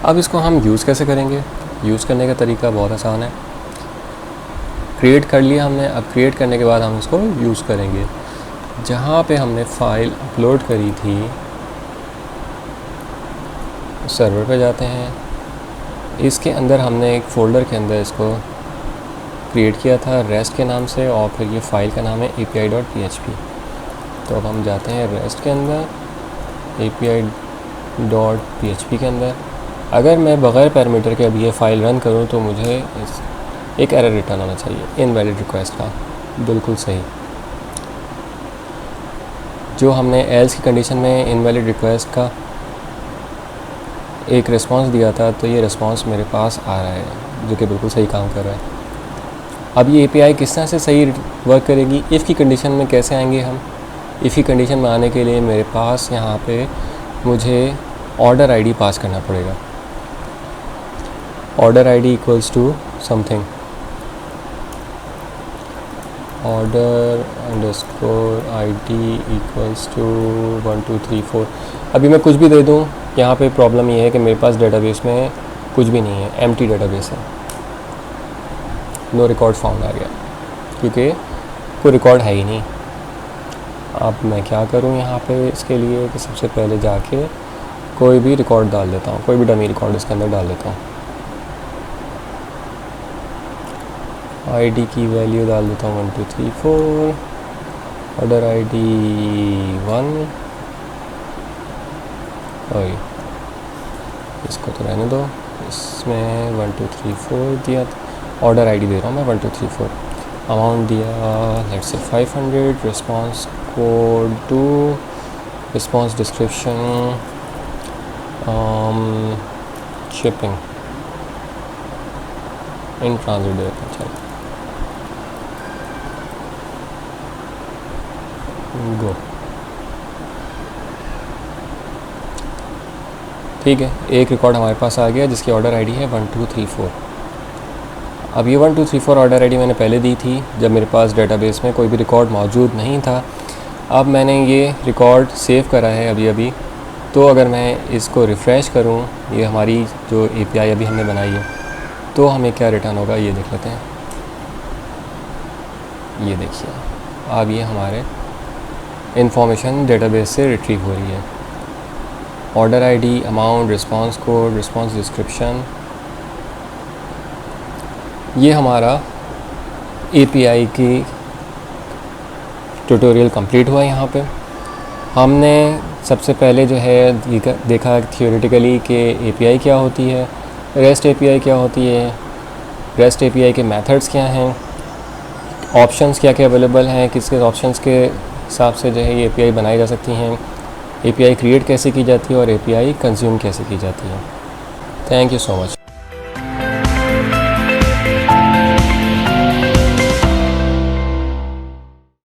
अब इसको हम यूज़ कैसे करेंगे? यूज़ करने का तरीका बहुत आसान है। क्रिएट कर लिया हमने, अब क्रिएट करने के बाद हम इसको यूज़ करेंगे। जहाँ पे हमने फ़ाइल अपलोड करी थी सर्वर पे जाते हैं, इसके अंदर हमने एक फ़ोल्डर के अंदर इसको क्रिएट किया था रेस्ट के नाम से, और फिर ये फ़ाइल का नाम है api.php। तो अब हम जाते हैं रेस्ट के अंदर, api.php के अंदर। अगर मैं बग़ैर पैरामीटर के अब ये फ़ाइल रन करूँ तो मुझे एक एरर रिटर्न होना चाहिए, इनवैलिड रिक्वेस्ट का। बिल्कुल सही, जो हमने एल्स की कंडीशन में इनवैलिड रिक्वेस्ट का एक रिस्पांस दिया था, तो ये रिस्पांस मेरे पास आ रहा है जो कि बिल्कुल सही काम कर रहा है। अब ये API किस तरह से सही वर्क करेगी? इफ़ की कंडीशन में कैसे आएंगे हम? इफ़ की कंडीशन में आने के लिए मेरे पास यहाँ पे मुझे ऑर्डर आईडी पास करना पड़ेगा। Order ID equals to something, order underscore ID equals to 1 2 3 4। अभी मैं कुछ भी दे दूँ, यहाँ पे प्रॉब्लम ये है कि मेरे पास डेटाबेस में कुछ भी नहीं है, एम्प्टी डेटाबेस है, नो रिकॉर्ड फाउंड आ गया, क्योंकि कोई रिकॉर्ड है ही नहीं। अब मैं क्या करूँ यहाँ पे इसके लिए कि सबसे पहले जाके कोई भी रिकॉर्ड डाल देता हूँ, कोई भी डमी रिकॉर्ड इसके अंदर डाल देता हूँ। आईडी की वैल्यू डाल देता हूँ 1 2 3 4, ऑर्डर आईडी 1, और इसको तो रहने दो, इसमें 1 2 3 4 दिया, ऑर्डर आईडी दे रहा हूँ मैं 1 2 3 4, अमाउंट दिया let's say 500, response code 2, response description shipping in transit दे देता हूँ। गो, ठीक है, एक रिकॉर्ड हमारे पास आ गया जिसकी ऑर्डर आईडी है 1 2 3 4। अब ये 1 2 3 4 ऑर्डर आईडी मैंने पहले दी थी जब मेरे पास डेटाबेस में कोई भी रिकॉर्ड मौजूद नहीं था। अब मैंने ये रिकॉर्ड सेव करा है अभी, तो अगर मैं इसको रिफ़्रेश करूँ, ये हमारी जो API अभी हमने बनाई है, तो हमें क्या रिटर्न होगा ये देख लेते हैं। ये देखिए, अब ये हमारे इंफॉर्मेशन डेटाबेस से रिट्रीव हो रही है। Order ID, amount, response code, response description, ये हमारा API की ट्यूटोरियल कंप्लीट हुआ। यहाँ पे हमने सबसे पहले जो है देखा थियोरेटिकली कि API क्या होती है, रेस्ट API क्या होती है, रेस्ट API के मेथड्स क्या हैं, ऑप्शंस क्या क्या अवेलेबल हैं, किस ऑप्शंस के हिसाब से जो है ये API बनाई जा सकती हैं, API क्रिएट कैसे की जाती है और API कंज्यूम कैसे की जाती है। Thank you so much.